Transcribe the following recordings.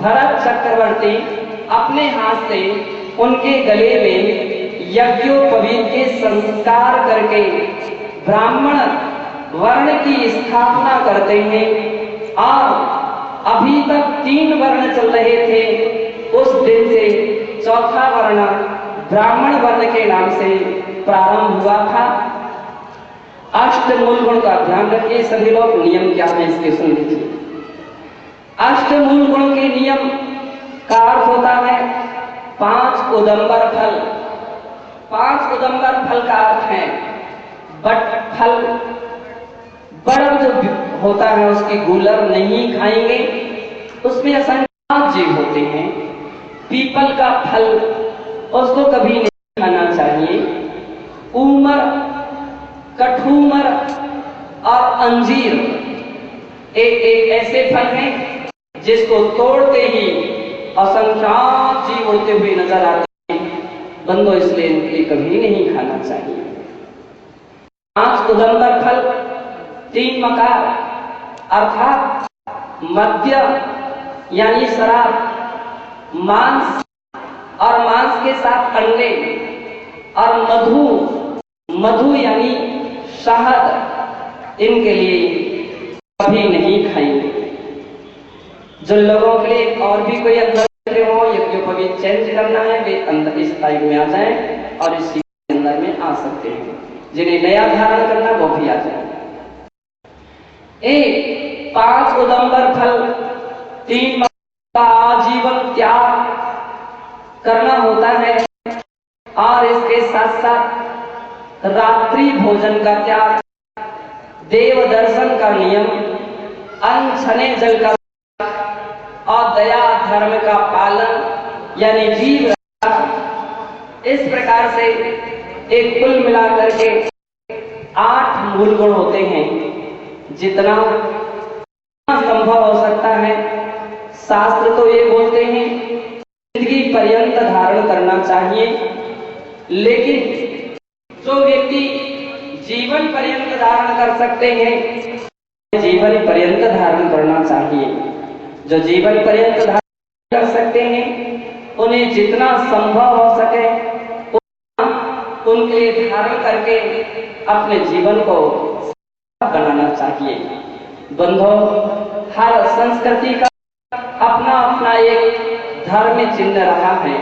भरत चक्रवर्ती अपने हाथ से उनके गले में यज्ञोपवीत के संस्कार करके ब्राह्मण वर्ण की स्थापना करते हैं। और अभी तक 3 वर्ण चल रहे थे, उस दिन से चौथा वर्ण ब्राह्मण वर्ण के नाम से प्रारंभ हुआ था। अष्टमूल गुण का ध्यान रखिए सभी लोग। नियम क्या है इसके सुन लीजिए। अष्टमूल गुण के नियम का अर्थ होता है 5 उदंबर फल। 5 उदंबर फल का अर्थ है बट फल, बड़ जो होता है उसकी गूलर नहीं खाएंगे, उसमें असंख्य जीव होते हैं। पीपल का फल उसको कभी नहीं खाना चाहिए। ऊमर, कठूमर और अंजीर एक ऐसे फल हैं जिसको तोड़ते ही असंख्य जीव उड़ते हुए नजर आते हैं। बंदो इसलिए इनके कभी नहीं खाना चाहिए। 5 उदंबर फल, 3 मकार अर्थात मद्य यानी शराब, मांस और मांस के साथ अंडे, और मधु यानी शहद, इनके लिए कभी नहीं खाएंगे। जो लोगों के लिए और भी कोई अंदर हो यज्ञोपवीत चेंज करना है, वे अंदर इस टाइप में आ जाएं और इसी अंदर में आ सकते हैं। जिन्हें नया धारण करना वो भी आ जाए। 5 उदंबर फल, 3 का आजीवन त्याग करना होता है, और इसके साथ साथ रात्रि भोजन का त्याग, देव दर्शन का नियम, अनछने जल का और दया धर्म का पालन यानी जीव रक्षा। इस प्रकार से एक कुल मिलाकर के 8 मूल गुण होते हैं। जितना संभव हो सकता है, शास्त्र तो ये बोलते हैं जिंदगी पर्यंत धारण करना चाहिए, लेकिन जो व्यक्ति जीवन पर्यंत धारण कर सकते हैं, जीवन पर्यंत धारण करना चाहिए। जो जीवन पर्यंत धारण कर सकते हैं, उन्हें जितना संभव हो सके उनके लिए धारण करके अपने जीवन को बनाना चाहिए। बंधो, हर संस्कृति का अपना अपना एक धर्म चिन्ह रहा है।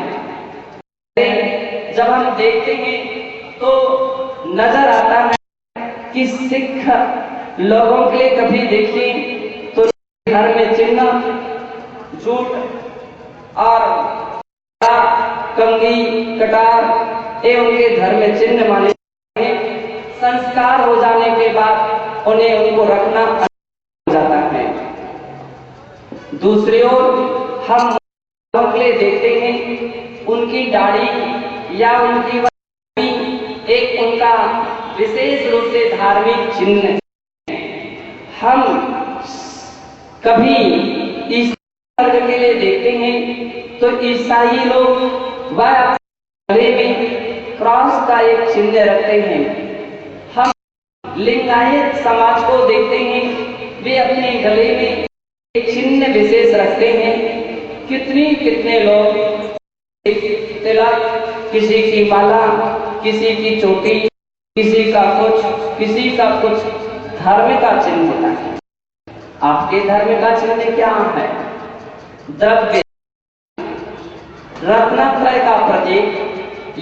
जब हम देखते हैं तो नजर आता है कि सिख लोगों के लिए कभी देखिए तो धर्म चिन्ह जूट और कंगी, कटार ये उनके धर्म चिन्ह माने हैं। संस्कार हो जाने के बाद उन्हें उनको रखना हो जाता है। दूसरी ओर हम लोगों के लिए देखते हैं उनकी दाढ़ी या उनकी एक उनका विशेष रूप से धार्मिक चिन्ह है। हम कभी इस वर्ग के लिए देखते हैं तो ईसाई लोग वह गले में क्रॉस का एक चिन्ह रखते हैं। हम लिंगायत समाज को देखते हैं, वे अपने गले में एक चिन्ह विशेष रखते हैं। कितने लोग तिलक, किसी की माला, किसी की चोटी, किसी का कुछ धर्म का चिन्ह होता है। आपके धर्म का चिन्ह क्या है? द्रव्य, रत्नत्रय का प्रतीक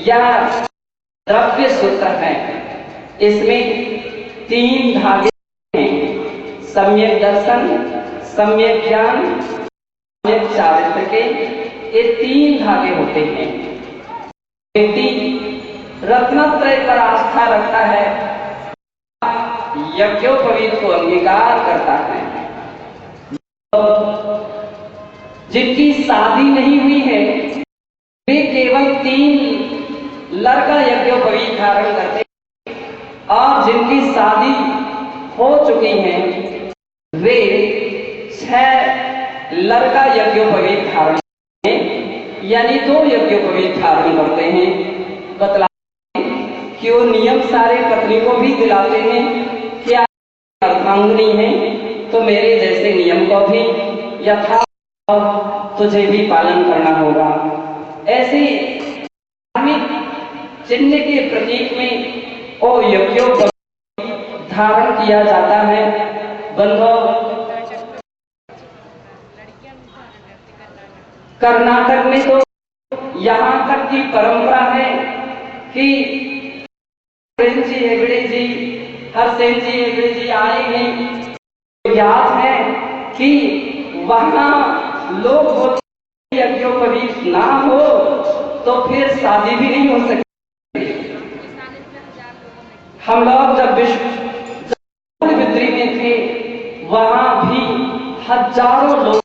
या द्रव्य सूत्र है। इसमें 3 धागे हैं, सम्यक दर्शन, सम्यक ज्ञान, सम्यक चारित्र के ये 3 धागे होते हैं। व्यक्ति रत्नत्रय पर आस्था रखता है, यज्ञोपवीत को अंगीकार करता है। जिनकी शादी नहीं हुई है वे केवल 3 लड़का यज्ञोपवीत धारण करते हैं, और जिनकी शादी हो चुकी है वे 6 लड़का यज्ञोपवीत धारण करते हैं, यानी 2 यज्ञोपवीत धारण करते हैं। बतला कि वो नियम सारे पत्नी को भी दिलाते हैं कि आप अर्धांगिनी हैं तो मेरे जैसे नियम को भी यथा और तुझे भी पालन करना होगा। ऐसे धार्मिक चिन्ह के प्रतीक में ओ यज्ञों को धारण किया जाता है। बंधुओं, कर्नाटक में तो यहाँ तक की परंपरा है कि हरसेन जी हेगड़े जी आए हैं, याद है कि वहां लोग यज्ञोपवीत ना हो तो फिर शादी भी नहीं हो सकती। हम लोग जब विद्री में थे वहां भी हजारों लोग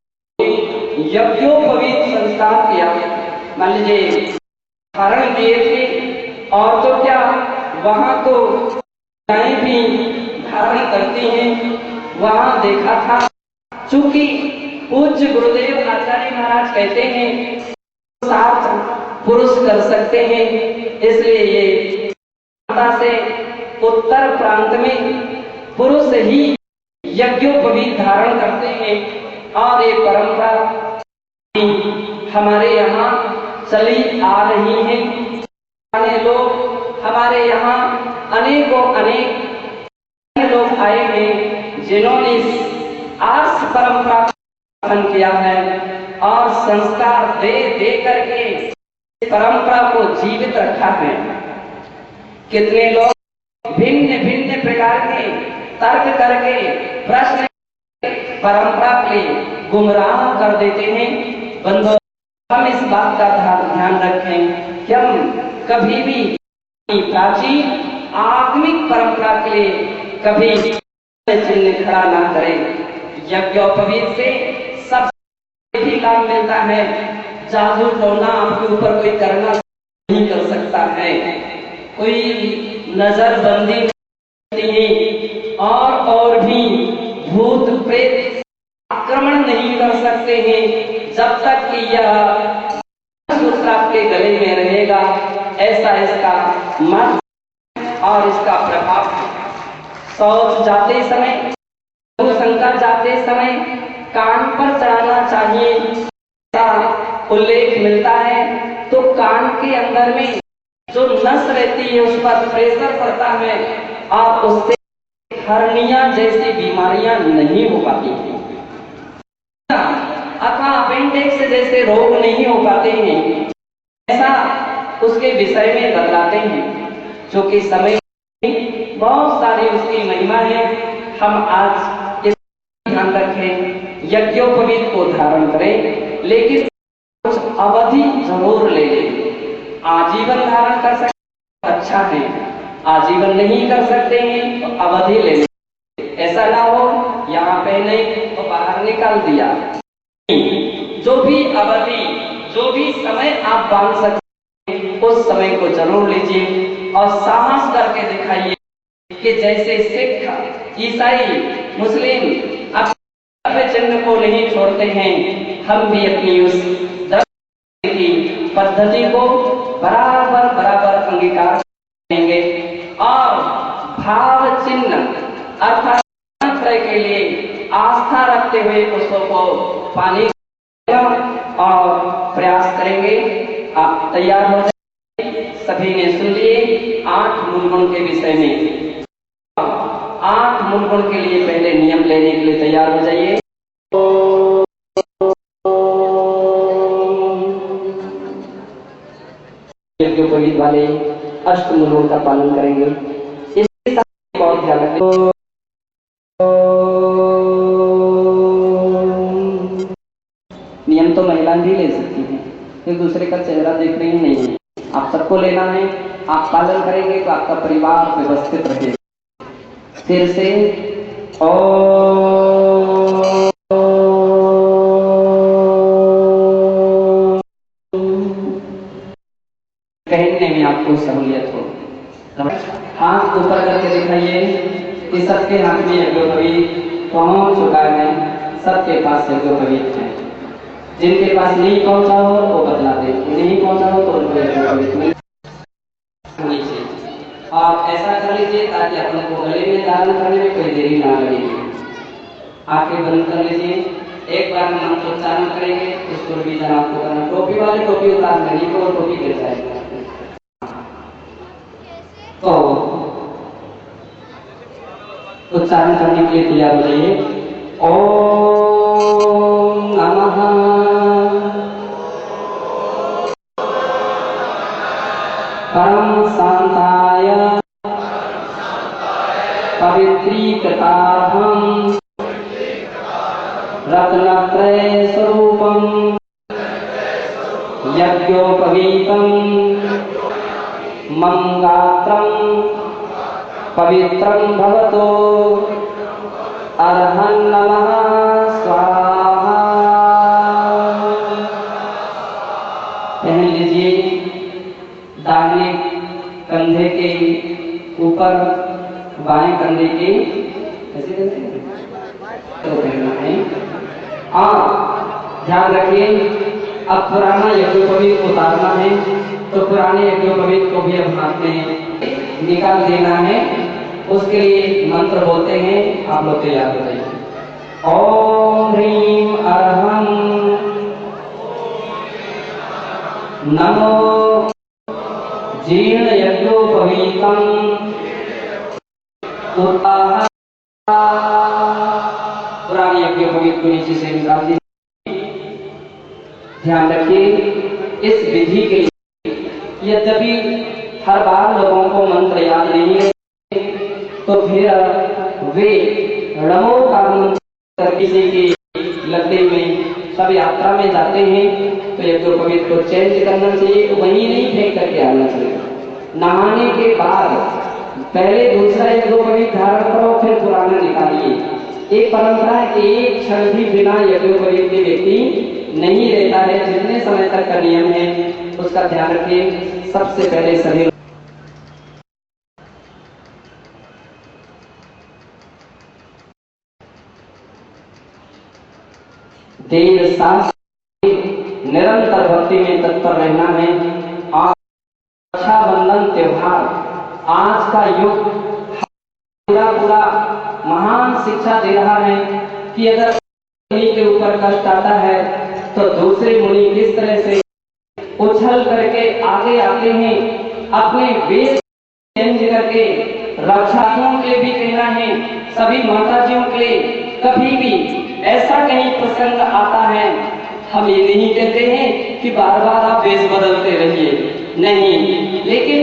यज्ञोपवीत संस्कार किया, मान लीजिए धारण किए थे। और तो क्या, वहां तो भी धारण करती हैं। वहां देखा था, चूंकि पूज्य गुरुदेव आचार्य महाराज कहते हैं 7 पुरुष कर सकते हैं, इसलिए ये से उत्तर प्रांत में पुरुष ही यज्ञोपवीत धारण करते हैं। और ये परंपरा हमारे यहाँ चली आ रही है। लोग हमारे यहाँ अनेकों अनेक लोग आए हैं जिन्होंने आर्ष परंपरा का पालन किया है और संस्कार दे दे करके परंपरा को जीवित रखा है। कितने लोग भिन्न भिन्न प्रकार के तर्क करके प्रश्न परंपरा के लिए गुमराह कर देते हैं। बंधुओं, हम इस बात का ध्यान रखें कि हम कभी भी प्राचीन आत्मिक परंपरा के लिए कभी चिन्ह खड़ा ना करें। यज्ञोपवीत से सब भी लाभ मिलता है। जादू टोना आपके ऊपर कोई करना नहीं कर सकता है, कोई नजरबंदी नहीं, और भी भूत प्रेत आक्रमण नहीं कर सकते हैं जब तक कि यह सूत्र आपके गले में रहेगा। ऐसा इसका मत और इसका प्रभाव। शौच जाते समय, शंकर जाते समय कान पर चढ़ाना चाहिए, ऐसा उल्लेख मिलता है। तो कान के अंदर में जो नस रहती है उस पर प्रेशर पड़ता है और उससे हर्निया जैसी बीमारियां नहीं हो पाती हैं, अथवा अपेंडिक्स जैसे रोग नहीं हो पाते हैं। ऐसा उसके विषय में बतलाते हैं। जो कि समय बहुत सारी उसकी महिमा है। हम आज इस ध्यान रखें, यज्ञोपवीत को धारण करें, लेकिन कुछ अवधि जरूर ले लें। आजीवन धारण कर सकते अच्छा है, आजीवन नहीं कर सकते हैं तो अवधि ले लें। ऐसा ना हो यहाँ पहने तो बाहर निकाल दिया। जो भी अवधि, जो भी समय आप बांध सकते उस समय को जरूर लीजिए और साहस करके दिखाइए कि जैसे सिख, ईसाई, मुस्लिम अपने चिन्ह को नहीं छोड़ते हैं, हम भी अपनी उस की पद्धति को बराबर बराबर अंगीकार करेंगे और भाव चिन्ह अर्थात के लिए आस्था रखते हुए उसको पानी और प्रयास करेंगे। आप तैयार हो जाए। सभी ने सुन लिए 8 मूलगुण के विषय में। 8 मूलगुण के लिए पहले नियम लेने के लिए तैयार हो जाइए। यज्ञोपवीत वाले अष्ट मूलगुण का पालन करेंगे। इसके साथ बहुत ध्यान रखें। नियम तो महिलाएं भी ले सकती हैं, एक दूसरे का चेहरा देख रही नहीं है, आप सबको लेना है। आप पालन करेंगे तो आपका परिवार व्यवस्थित रहेगा। फिर से पहनने में आपको सहूलियत हो। हाथ ऊपर करके दिखाइए कि सबके हाथ में यज्ञोपवीत पहुंच चुका है, सबके पास यज्ञोपवीत है। जिनके पास नहीं पहुंचा हो वो बतला दे, नहीं पहुंचा हो तो उनको नीचे। और ऐसा कर लीजिए ताकि अपने को गले में धारण करने में कोई देरी ना लगे। आंखें बंद कर लीजिए। एक बार मंत्र उच्चारण करेंगे, उसको रिवीजन आपको करना। टोपी वाले टोपी उतार देंगे तो वो टोपी गिर जाएगी। तो उच्चारण करने के लिए तैयार हो जाइए। ओम नमः परम शांताय पवित्रीकृतार्थं रत्नत्रय स्वरूपं यज्ञोपवीतं मम गात्रं पवित्रं भवतु। अर्हं नमः स्वाहा। पहन लीजिए दाहिने कंधे के ऊपर बाएं कंधे के ऐसे करते हैं तो पहनना है। और ध्यान रखिए अब पुराना यज्ञोपवीत उतारना है, तो पुराने यज्ञोपवीत को भी अब हाथ में निकाल देना है। उसके लिए मंत्र बोलते हैं, आप लोग तैयार हो जाइए। ओम ह्रीं अर्हं नमो जीर्ण यज्ञोपवीतं पुराने यज्ञोपवीत को नीचे से निकाल दीजिए। ध्यान रखिए इस विधि के लिए यद्यपि हर बार लोगों को मंत्र याद नहीं है, तो फिर वे णमो का मंत्र किसी की लकड़ी में सब यात्रा में जाते हैं तो यज्ञोपवीत को चेंज करना चाहिए, वहीं नहीं फेंक करके आना चाहिए। नहाने के बाद पहले दूसरा यज्ञोपवीत धारण करो, फिर पुराना निकालिए। एक परंपरा है कि एक क्षण भी बिना यज्ञोपवीत के व्यक्ति नहीं रहता है। जितने समय तक का नियम है उसका ध्यान रखिए। सबसे पहले सभी देव शास्त्र निरंतर भक्ति में तत्पर रहना है। और रक्षाबंधन त्योहार आज का युग पूरा महान शिक्षा दे रहा है कि अगर मुनि के ऊपर कष्ट आता है तो दूसरे मुनि किस तरह से उछल करके आगे आते हैं, अपने वेश चेंज करके। रक्षाओं के लिए भी कहना है, सभी माताजियों के लिए कभी भी ऐसा कहीं प्रसंग आता है, हम ये नहीं कहते हैं कि बार बार आप वेश बदलते रहिए, नहीं, लेकिन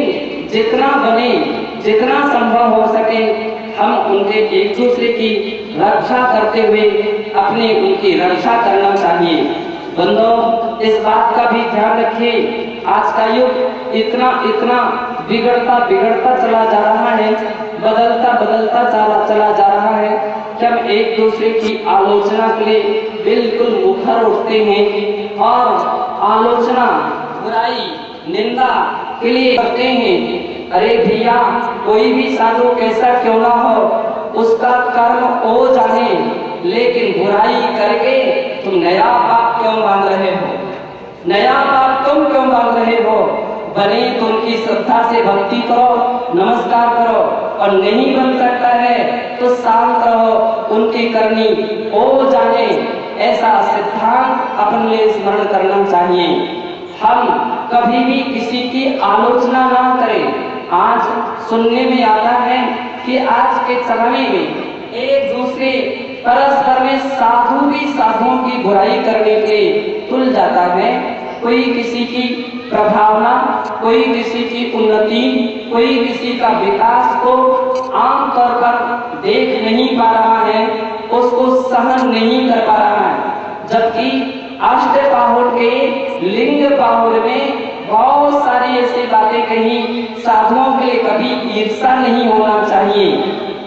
जितना बने जितना संभव हो सके हम उनके एक दूसरे की रक्षा करते हुए अपनी उनकी रक्षा करना चाहिए। बंदो इस बात का भी ध्यान रखिए, आज का युग इतना बिगड़ता चला जा रहा है, बदलता चला जा रहा है कि हम एक दूसरे की आलोचना के लिए बिल्कुल मुखर उठते हैं और आलोचना बुराई निंदा के लिए करते हैं। अरे भैया कोई भी साधु कैसा क्यों ना हो उसका कर्म हो जाने, लेकिन बुराई करके तुम नया पाप क्यों बांध रहे हो? नया पाप तुम क्यों बांध रहे हो? बने तो उनकी श्रद्धा से भक्ति करो, नमस्कार करो, और नहीं बन सकता है तो शांत रहो, उनकी करनी हो जाने, ऐसा सिद्धांत अपन लिए स्मरण करना चाहिए। हम कभी भी किसी की आलोचना ना करें। आज सुनने में आता है कि आज के समय में एक दूसरे परस्पर में साधु भी साधुओं की बुराई करने के तुल जाता है। कोई किसी की प्रभावना, कोई किसी की उन्नति, कोई किसी का विकास को आमतौर पर देख नहीं पा रहा है, उसको सहन नहीं कर पा रहा है। जबकि अष्टपाहुर के लिंग पाहुर में बहुत सारी ऐसी बातें कही। साधुओं के लिए कभी ईर्षा नहीं होना चाहिए,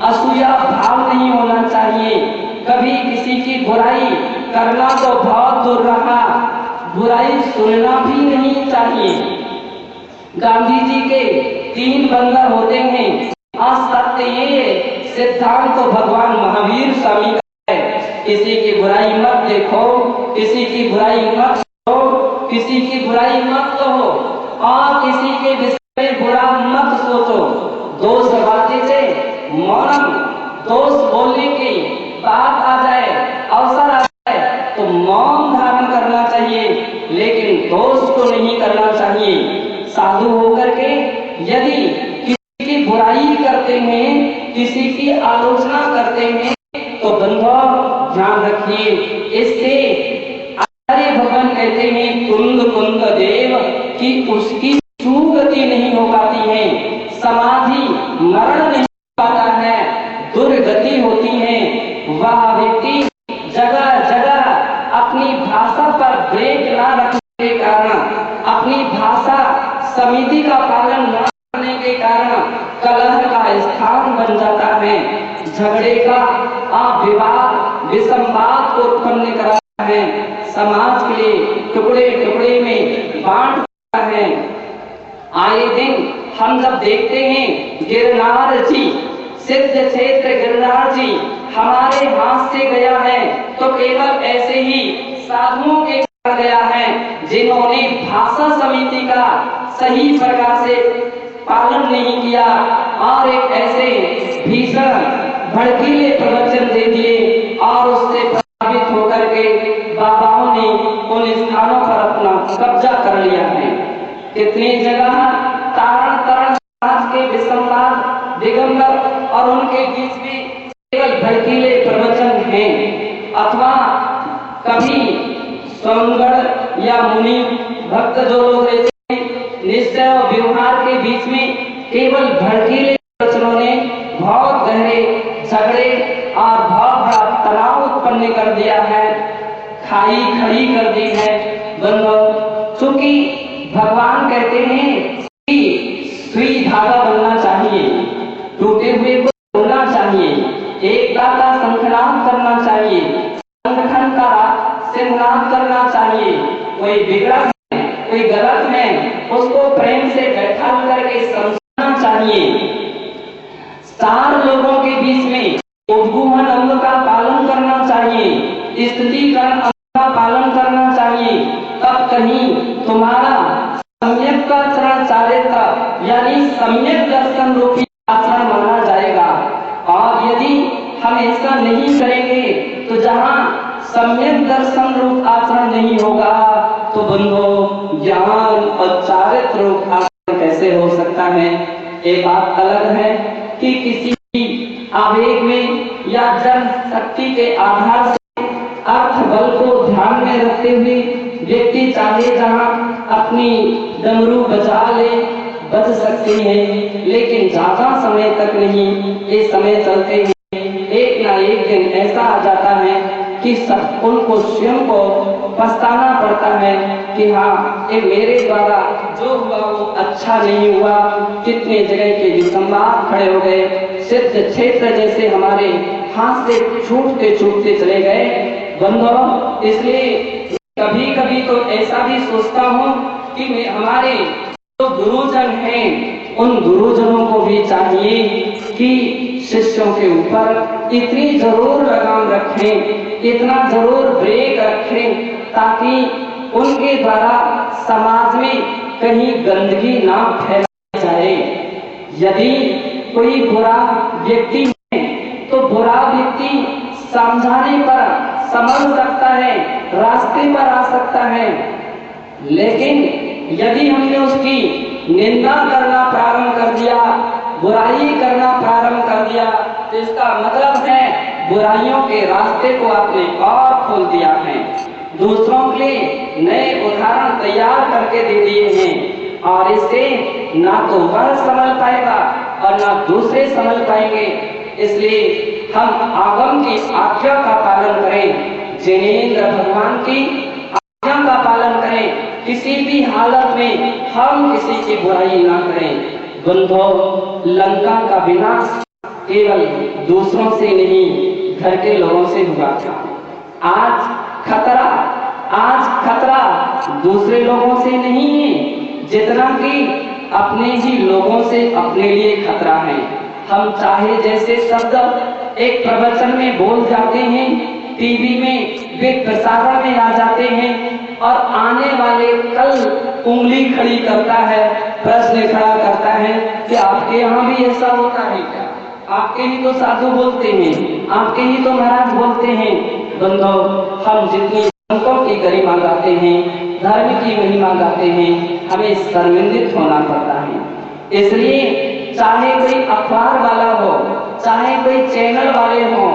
असूया भाव नहीं होना चाहिए, कभी किसी की बुराई करना तो बहुत दूर रहा, बुराई सुनना भी नहीं चाहिए। गांधी जी के 3 बंदर होते हैं। असत्य ये सिद्धांत तो भगवान महावीर स्वामी का है। किसी की बुराई मत देखो, किसी की बुराई मत करो, किसी की बुराई मत कहो और किसी के विषय में बुरा मत सोचो। दोष बातें से मौन, दोष बोलने की बात आ जाए, अवसर आ जाए तो दोष को नहीं करना चाहिए। साधु होकर के यदि किसी की बुराई करते हैं, किसी की आलोचना करते हैं, तो बंधुओं ध्यान रखिए, इससे आचार्य भगवान कहते हैं कुंद कुंद देव कि उसकी सुगति नहीं हो पाती है, समाधि मरण नहीं पाता है, दुर्गति होती है। वह व्यक्ति जगह जगह अपनी भाषा पर ब्रेक न रखने के कारण, अपनी भाषा समिति का पालन न करने के कारण कलह का स्थान बन जाता है, झगड़े का विवाद विसंवाद को उत्पन्न कराता है, समाज के लिए टुकड़े टुकड़े में बांटता है। आए दिन हम जब देखते हैं गिरनार जी, सिद्ध क्षेत्र गिरनार जी हमारे हाथ से गया है तो केवल ऐसे ही साधुओं के गया है जिन्होंने भाषा समिति का सही प्रकार से पालन नहीं किया और एक ऐसे भीषण भड़कीले प्रवचन दे दिए और उससे प्रभावित होकर के बाबाओं ने उन स्थानों पर अपना कब्जा कर लिया है। कितनी जगह तारण तरण समाज के विसंवाद दिगंबर और उनके बीच में केवल भड़कीले प्रवचन हैं, अथवा कभी स्वयंगढ़ या मुनि भक्त जो लोग रहते हैं, निश्चय और व्यवहार के बीच में केवल भड़कीले प्रवचनों ने बहुत गहरे झगड़े और बहुत बड़ा तनाव उत्पन्न कर दिया है, खाई खड़ी कर दी है। बंधुओं, चूंकि भगवान कहते हैं कि सुई धागा बनना चाहिए, टूटे हुए को तोड़ना चाहिए, एकता का संखनाद करना चाहिए, संगठन का सिंहनाद करना चाहिए। कोई बिगड़ा है, कोई गलत है, उसको प्रेम से बैठा करके समझाना चाहिए। चार लोगों के बीच में उद्गुहन अंग का पालन करना चाहिए, स्थितिकरण अंग का पालन करना चाहिए, तब कहीं तुम्हारा सम्यक का आचरण चारित्र यानी सम्यक दर्शन रूपी आचरण माना जाएगा। और यदि हम ऐसा नहीं करेंगे तो जहाँ सम्यक दर्शन रूप आचरण नहीं होगा तो बंधुओं ज्ञान और चारित्र रूप आचरण कैसे हो सकता है। एक बात अलग है कि किसी आवेग में या जन शक्ति के आधार से अर्थ बल को ध्यान में रखते हुए व्यक्ति चाहे जहाँ अपनी डमरू बजा ले, बच सकते हैं, लेकिन ज्यादा समय तक नहीं। ये समय चलते हैं, एक ना एक दिन ऐसा आ जाता है कि सब उनको स्वयं को पछताना पड़ता है कि हाँ, ये मेरे द्वारा जो हुआ वो अच्छा नहीं हुआ। कितने जगह के विसंवाद खड़े हो गए, सिद्ध क्षेत्र जैसे हमारे हाथ से छूटते छूटते चले गए। बंधुओं, इसलिए कभी कभी तो ऐसा भी सोचता हूँ कि मैं हमारे जो गुरुजन हैं उन गुरुजनों को भी चाहिए कि शिष्यों के ऊपर इतनी जरूर लगाम रखें, इतना जरूर ब्रेक रखें ताकि उनके द्वारा समाज में कहीं गंदगी ना फैलाई जाए। यदि कोई बुरा व्यक्ति है तो बुरा व्यक्ति समझाने पर समझ सकता है, रास्ते पर आ सकता है, लेकिन यदि हमने उसकी निंदा करना प्रारंभ कर दिया, बुराई करना प्रारंभ कर दिया, तो इसका मतलब है बुराइयों के रास्ते को आपने और खोल दिया है। दूसरों के लिए नए उदाहरण तैयार करके दे दिए हैं और इससे ना तो वह समझ पाएगा और ना दूसरे समझ पाएंगे। इसलिए हम आगम की आज्ञा का पालन करें, जिनेंद्र भगवान की आज्ञा का पालन करें, किसी भी हालत में हम किसी की बुराई ना करें। बंधुओं, लंका का विनाश केवल दूसरों से नहीं, घर के लोगों से हुआ था। आज खतरा दूसरे लोगों से नहीं है जितना कि अपने ही लोगों से अपने लिए खतरा है। हम चाहे जैसे शब्द एक प्रवचन में बोल जाते हैं, टीवी में वे प्रसारण में आ जाते हैं और आने वाले कल उंगली खड़ी करता है, प्रश्न खड़ा करता है कि आपके यहाँ भी ऐसा होता है क्या? आपके ही तो साधु बोलते हैं, आपके ही तो महाराज बोलते हैं। बंधुओं, हम जितनी संतों की गरिमा गाते हैं धर्म की महिमा गाते हैं, हमें शर्मिंदित होना पड़ता है। इसलिए चाहे कोई अखबार वाला हो, चाहे कोई चैनल वाले हो,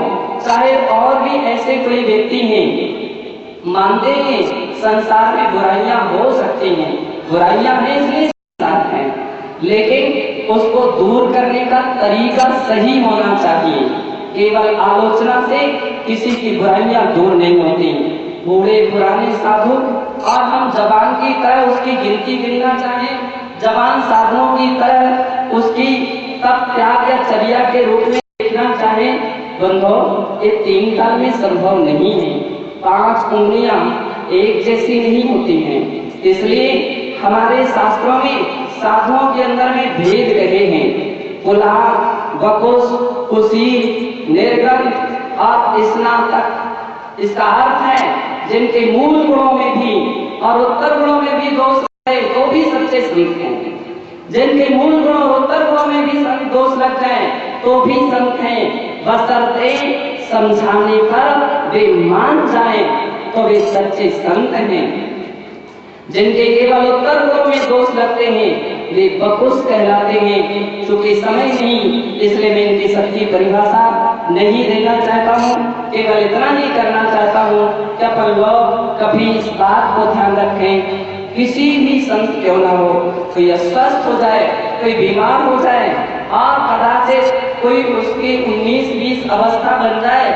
चाहे और भी ऐसे कोई व्यक्ति हैं, मानते हैं संसार में बुराइयां हो सकती हैं, बुराइयां हैं इसलिए संसार है, लेकिन उसको दूर करने का तरीका सही होना चाहिए। केवल आलोचना से किसी की बुराइयां दूर नहीं होती। बूढ़े पुराने साधु और हम जबान की तरह उसकी गिनती गिनना चाहें, जबान साधुओं की तरह उसकी तप त्याग या चर्या के रूप में देखना चाहें, बंधो ये 3 काल में संभव नहीं है। 5 उंगलियां एक जैसी नहीं होती हैं। इसलिए हमारे शास्त्रों में साधुओं के अंदर में भेद रहे हैं। कुल्हाड़, बकुश, कुशील, निर्गम और स्नातक। इसका अर्थ है जिनके मूल गुणों में भी और उत्तर गुणों में भी दोष है तो भी सच्चे संत हैं। जिनके मूल गुण और उत्तर गुणों में भी दोष लग जाए तो भी संत हैं, बशर्ते समझाने पर वे मान जाए तो वे सच्चे संत हैं। जिनके केवल उत्तर गुणों में दोष लगते हैं वे बकुश कहलाते हैं। चूंकि समय नहीं, इसलिए मैं इनकी सच्ची परिभाषा नहीं देना चाहता हूँ, केवल इतना ही करना चाहता हूँ कि अपन लोग कभी इस बात को ध्यान रखें, किसी भी संत क्यों ना हो, कोई अस्वस्थ हो जाए, कोई बीमार हो जाए और कदाचित कोई उसकी 19-20 अवस्था बन जाए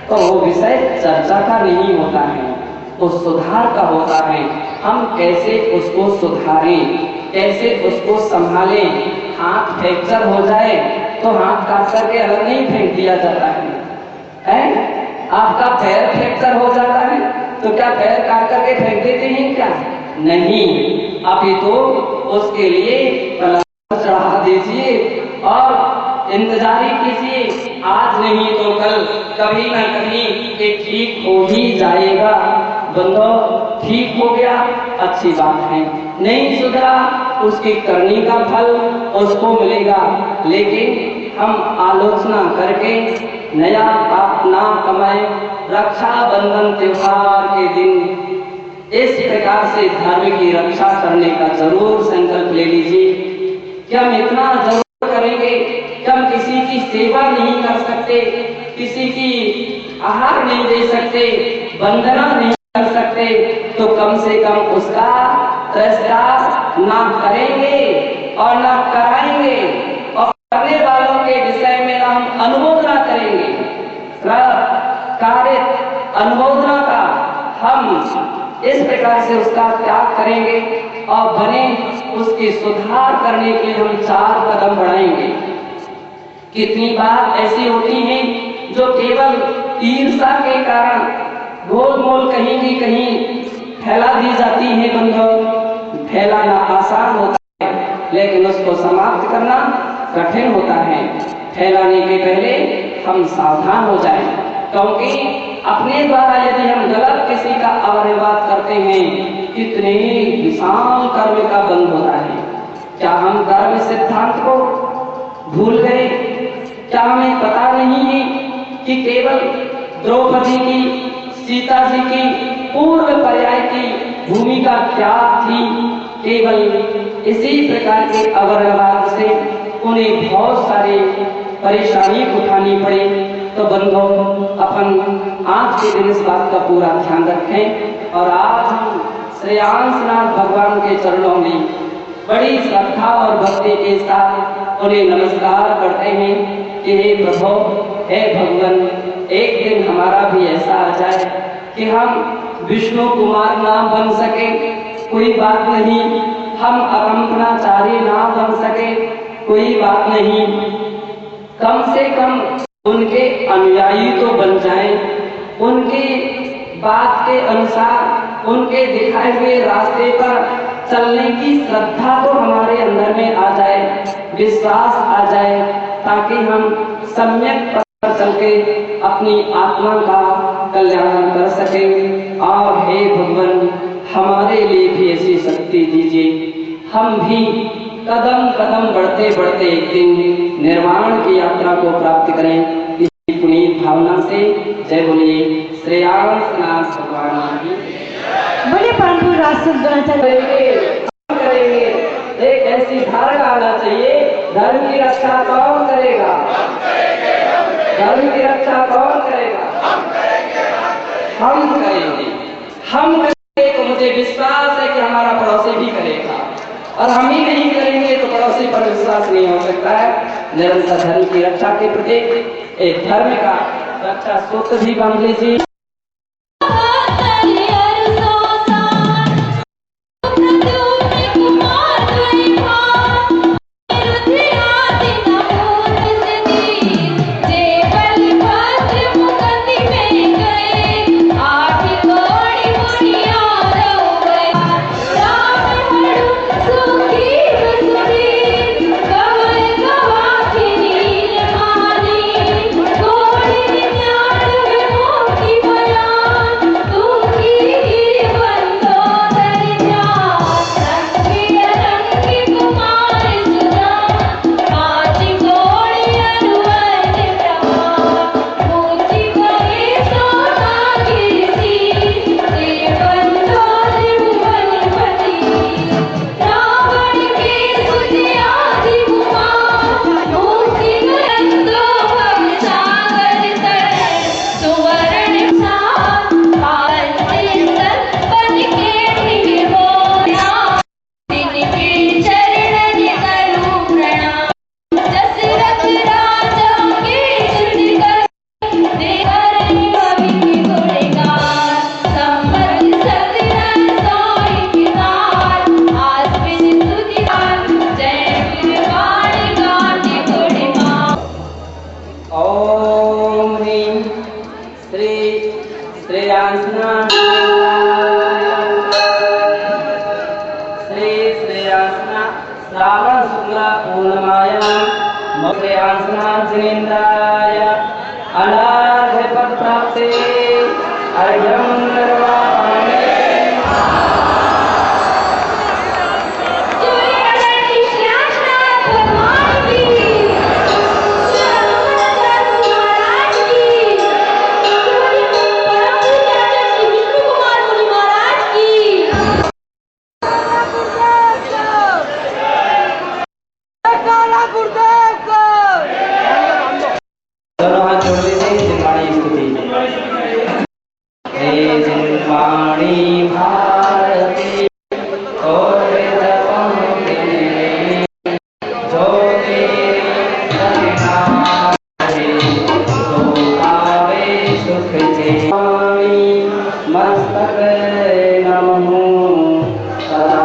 तो वो विषय चर्चा का नहीं होता है, वो सुधार का होता है। हम कैसे उसको सुधारें, कैसे उसको संभालें। हाथ फ्रैक्चर हो जाए तो हाथ काट करके अलग नहीं फेंक दिया जाता है? आपका पैर फ्रैक्चर हो जाता है तो क्या पैर काट करके फेंक देते हैं क्या? नहीं, अभी तो उसके लिए प्लास्टर चढ़ा दीजिए और इंतजार कीजिए, आज नहीं तो कल कभी ना कभी ये ठीक हो ही जाएगा। बंदो ठीक हो गया अच्छी बात है, नहीं सुधरा उसकी करनी का फल उसको मिलेगा। लेकिन हम आलोचना करके नया पाप ना कमाए। रक्षाबंधन त्योहार के दिन इस प्रकार से धर्म की रक्षा करने का जरूर संकल्प ले लीजिए कि हम इतना जरूर करेंगे कि हम किसी की सेवा नहीं कर सकते, किसी की आहार नहीं दे सकते, वंदना नहीं कर सकते, तो कम से कम उसका तिरस्कार ना करेंगे और ना कराएंगे और करने वालों के विषय में ना हम अनुमोदना करेंगे। कार्य अनुमोदना का हम इस प्रकार से उसका त्याग करेंगे और बने उसकी सुधार करने के लिए हम 4 कदम बढ़ाएंगे। कितनी बात ऐसी होती हैं जो केवल ईर्ष्या के कारण गोल मोल कहीं भी कहीं फैला दी जाती है। बंधु, फैलाना आसान होता है लेकिन उसको समाप्त करना कठिन होता है। फैलाने के पहले हम सावधान हो जाएं, क्योंकि अपने द्वारा यदि हम गलत किसी का आशीर्वाद करते हैं कितने विशाल कर्म का बंध होता है। क्या हम धर्म सिद्धांत को भूल गए? क्या हमें पता नहीं है कि केवल द्रौपदी की, सीता जी की पूर्व पर्याय की भूमिका क्या थी? केवल इसी प्रकार के अवरवाद से उन्हें बहुत सारी परेशानी उठानी पड़ी। तो बंधो, अपन आज के दिन इस बात का पूरा ध्यान रखें और आज हम श्रेयांसनाथ भगवान के चरणों में बड़ी श्रद्धा और भक्ति के साथ उन्हें नमस्कार करते हैं कि हे प्रभु, हे भगवान, एक दिन हमारा भी ऐसा आ जाए कि हम विष्णु कुमार ना बन सके, कोई बात नहीं, हम अकंपनाचार्य ना बन सके, कोई बात नहीं, कम से कम उनके अनुयायी तो बन जाएं, उनके बात के अनुसार उनके दिखाए हुए रास्ते पर चलने की श्रद्धा तो हमारे अंदर में आ जाए, विश्वास आ जाए, ताकि हम सम्यक पर चल के अपनी आत्मा का कल्याण कर सकें। और हे भगवान, हमारे लिए भी ऐसी शक्ति दीजिए, हम भी कदम कदम बढ़ते बढ़ते एक दिन निर्वाण की यात्रा को प्राप्त करें। इसी पुनीत भाव भावना से जय बोलिए श्री रामनाथ भगवान की। बोले पानपुर राष्ट्र करेंगे एक ऐसी धारणा आना चाहिए, धर्म की रक्षा कौन करेगा, धर्म की रक्षा कौन करेगा, हम करेंगे, हम करेंगे। तो मुझे विश्वास है कि हमारा पड़ोसी भी करेगा, और हम ही नहीं करेंगे तो पड़ोसी पर विश्वास नहीं हो सकता है। निरंतर धर्म की रक्षा के प्रति एक धर्म का रक्षा सूत्र भी बांध लीजिए। श्रावण शुक्ला पूर्णमायां मौर्यांसनाजिनेन्द्राय अनार्घ पद प्राप्ते अर्घ्यं निर्वापयामि। जिनवाणी भारती और जो सुख मस्तक नमो सदा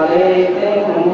लेते हूँ।